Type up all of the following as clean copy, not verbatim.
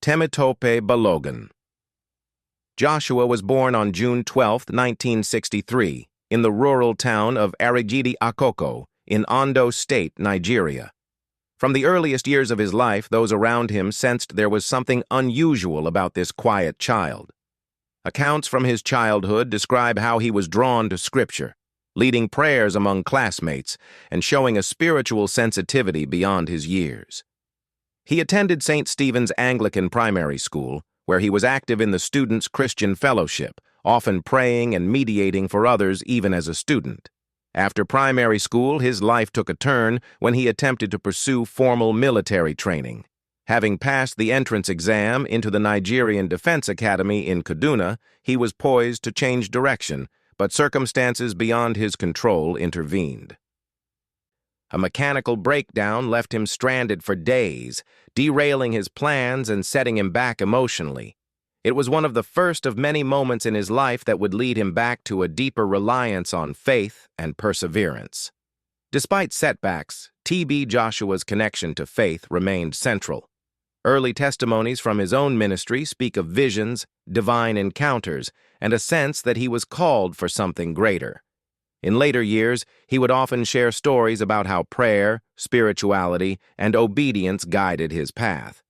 Temitope Balogan. Joshua was born on June 12, 1963, in the rural town of Arigidi Akoko in Ondo State, Nigeria. From the earliest years of his life, those around him sensed there was something unusual about this quiet child. Accounts from his childhood describe how he was drawn to Scripture, leading prayers among classmates and showing a spiritual sensitivity beyond his years. He attended St. Stephen's Anglican Primary School, where he was active in the Students' Christian Fellowship, often praying and mediating for others even as a student. After primary school, his life took a turn when he attempted to pursue formal military training. Having passed the entrance exam into the Nigerian Defense Academy in Kaduna, he was poised to change direction, but circumstances beyond his control intervened. A mechanical breakdown left him stranded for days, derailing his plans and setting him back emotionally. It was one of the first of many moments in his life that would lead him back to a deeper reliance on faith and perseverance. Despite setbacks, TB Joshua's connection to faith remained central. Early testimonies from his own ministry speak of visions, divine encounters, and a sense that he was called for something greater. In later years, he would often share stories about how prayer, spirituality, and obedience guided his path,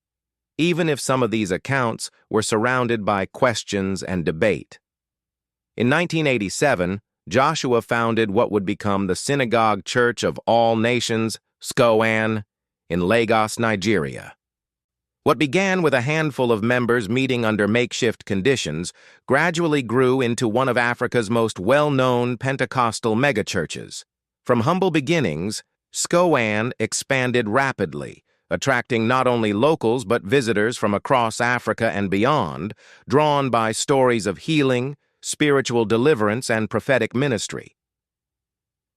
even if some of these accounts were surrounded by questions and debate. In 1987, Joshua founded what would become the Synagogue Church of All Nations, SCOAN, in Lagos, Nigeria. What began with a handful of members meeting under makeshift conditions gradually grew into one of Africa's most well-known Pentecostal megachurches. From humble beginnings, SCOAN expanded rapidly, attracting not only locals but visitors from across Africa and beyond, drawn by stories of healing, spiritual deliverance, and prophetic ministry.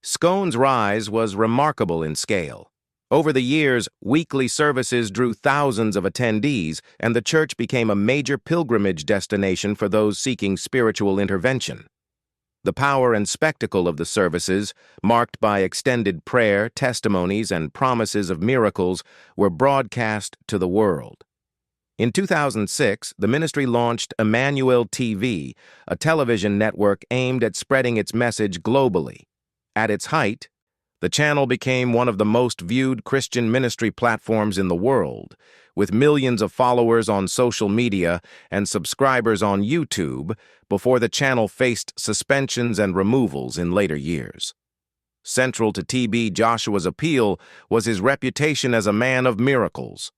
SCOAN's rise was remarkable in scale. Over the years, weekly services drew thousands of attendees, and the church became a major pilgrimage destination for those seeking spiritual intervention. The power and spectacle of the services, marked by extended prayer, testimonies, and promises of miracles, were broadcast to the world. In 2006, the ministry launched Emmanuel TV, a television network aimed at spreading its message globally. At its height, the channel became one of the most viewed Christian ministry platforms in the world, with millions of followers on social media and subscribers on YouTube before the channel faced suspensions and removals in later years. Central to TB Joshua's appeal was his reputation as a man of miracles.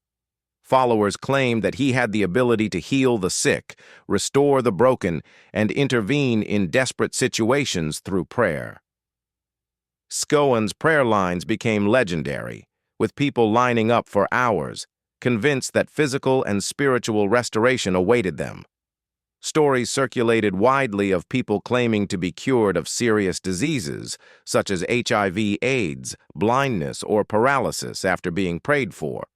Followers claimed that he had the ability to heal the sick, restore the broken, and intervene in desperate situations through prayer. SCOAN's prayer lines became legendary, with people lining up for hours, convinced that physical and spiritual restoration awaited them. Stories circulated widely of people claiming to be cured of serious diseases, such as HIV/AIDS, blindness, or paralysis after being prayed for,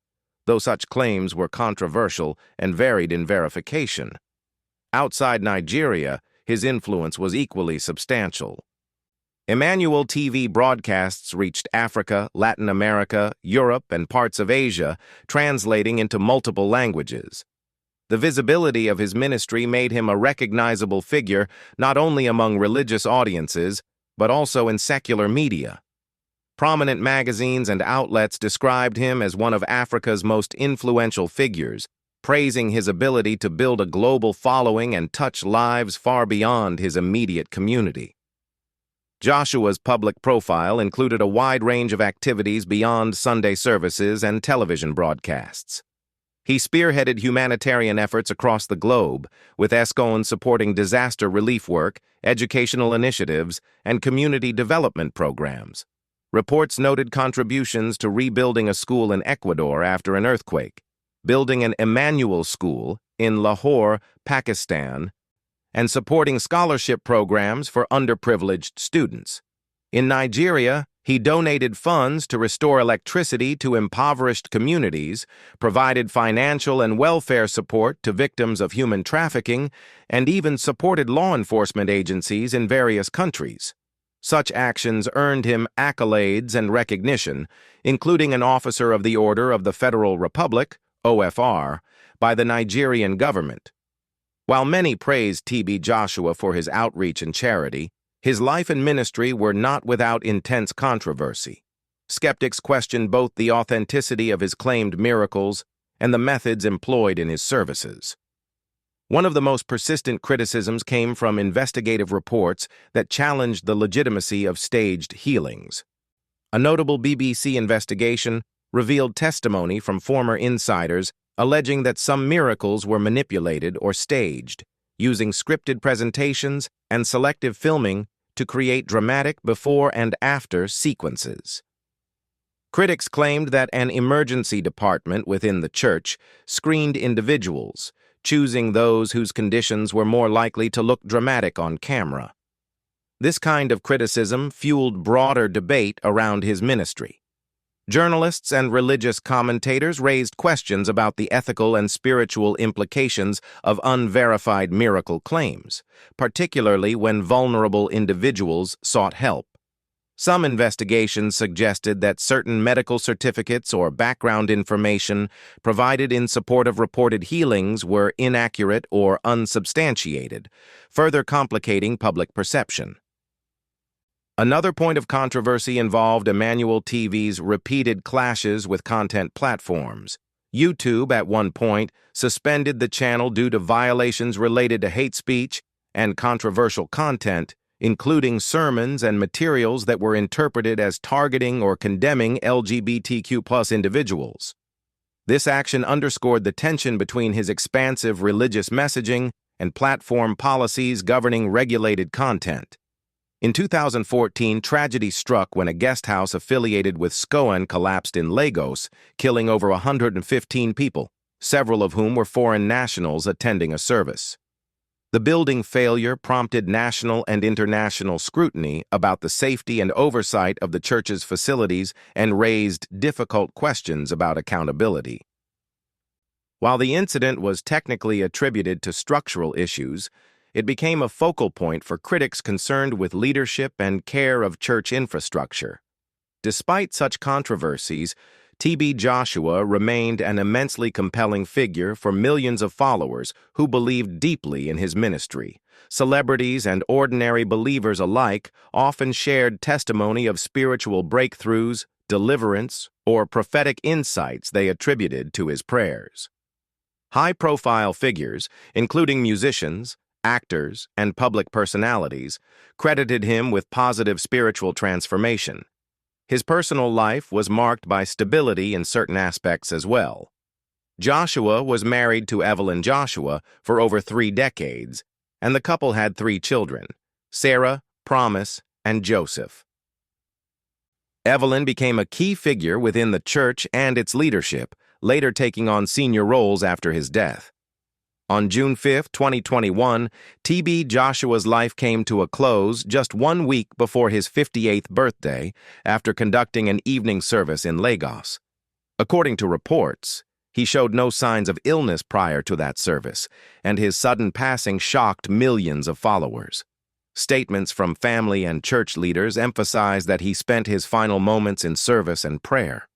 though such claims were controversial and varied in verification. Outside Nigeria, his influence was equally substantial. Emmanuel TV broadcasts reached Africa, Latin America, Europe, and parts of Asia, translating into multiple languages. The visibility of his ministry made him a recognizable figure not only among religious audiences, but also in secular media. Prominent magazines and outlets described him as one of Africa's most influential figures, praising his ability to build a global following and touch lives far beyond his immediate community. Joshua's public profile included a wide range of activities beyond Sunday services and television broadcasts. He spearheaded humanitarian efforts across the globe, with SCOAN supporting disaster relief work, educational initiatives, and community development programs. Reports noted contributions to rebuilding a school in Ecuador after an earthquake, building an Emmanuel School in Lahore, Pakistan, and supporting scholarship programs for underprivileged students. In Nigeria, he donated funds to restore electricity to impoverished communities, provided financial and welfare support to victims of human trafficking, and even supported law enforcement agencies in various countries. Such actions earned him accolades and recognition, including an Officer of the Order of the Federal Republic, OFR, by the Nigerian government. While many praised T.B. Joshua for his outreach and charity, his life and ministry were not without intense controversy. Skeptics questioned both the authenticity of his claimed miracles and the methods employed in his services. One of the most persistent criticisms came from investigative reports that challenged the legitimacy of staged healings. A notable BBC investigation revealed testimony from former insiders alleging that some miracles were manipulated or staged, using scripted presentations and selective filming to create dramatic before and after sequences. Critics claimed that an emergency department within the church screened individuals, choosing those whose conditions were more likely to look dramatic on camera. This kind of criticism fueled broader debate around his ministry. Journalists and religious commentators raised questions about the ethical and spiritual implications of unverified miracle claims, particularly when vulnerable individuals sought help. Some investigations suggested that certain medical certificates or background information provided in support of reported healings were inaccurate or unsubstantiated, further complicating public perception. Another point of controversy involved Emmanuel TV's repeated clashes with content platforms. YouTube, at one point, suspended the channel due to violations related to hate speech and controversial content, including sermons and materials that were interpreted as targeting or condemning LGBTQ+ individuals. This action underscored the tension between his expansive religious messaging and platform policies governing regulated content. In 2014, tragedy struck when a guest house affiliated with SCOAN collapsed in Lagos, killing over 115 people, several of whom were foreign nationals attending a service. The building failure prompted national and international scrutiny about the safety and oversight of the church's facilities and raised difficult questions about accountability. While the incident was technically attributed to structural issues, it became a focal point for critics concerned with leadership and care of church infrastructure. Despite such controversies, T.B. Joshua remained an immensely compelling figure for millions of followers who believed deeply in his ministry. Celebrities and ordinary believers alike often shared testimony of spiritual breakthroughs, deliverance, or prophetic insights they attributed to his prayers. High-profile figures, including musicians, actors, and public personalities, credited him with positive spiritual transformation. His personal life was marked by stability in certain aspects as well. Joshua was married to Evelyn Joshua for over 3 decades, and the couple had 3 children, Sarah, Promise, and Joseph. Evelyn became a key figure within the church and its leadership, later taking on senior roles after his death. On June 5, 2021, T.B. Joshua's life came to a close just 1 week before his 58th birthday after conducting an evening service in Lagos. According to reports, he showed no signs of illness prior to that service, and his sudden passing shocked millions of followers. Statements from family and church leaders emphasized that he spent his final moments in service and prayer.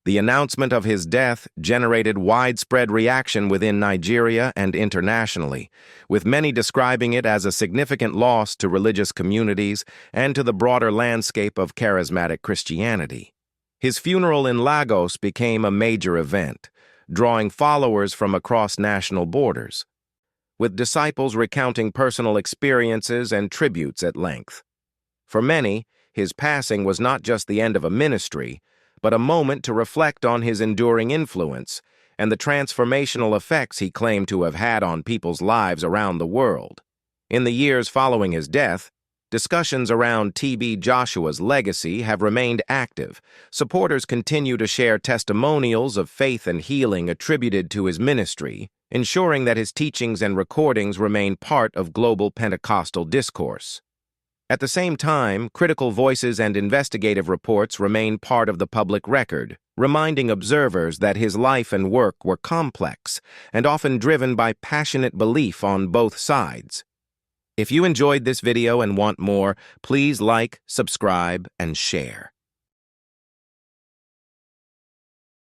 The announcement of his death generated widespread reaction within Nigeria and internationally, with many describing it as a significant loss to religious communities and to the broader landscape of charismatic Christianity. His funeral in Lagos became a major event, drawing followers from across national borders, with disciples recounting personal experiences and tributes at length. For many, his passing was not just the end of a ministry, but a moment to reflect on his enduring influence and the transformational effects he claimed to have had on people's lives around the world. In the years following his death, discussions around T.B. Joshua's legacy have remained active. Supporters continue to share testimonials of faith and healing attributed to his ministry, ensuring that his teachings and recordings remain part of global Pentecostal discourse. At the same time, critical voices and investigative reports remain part of the public record, reminding observers that his life and work were complex and often driven by passionate belief on both sides. If you enjoyed this video and want more, please like, subscribe, and share.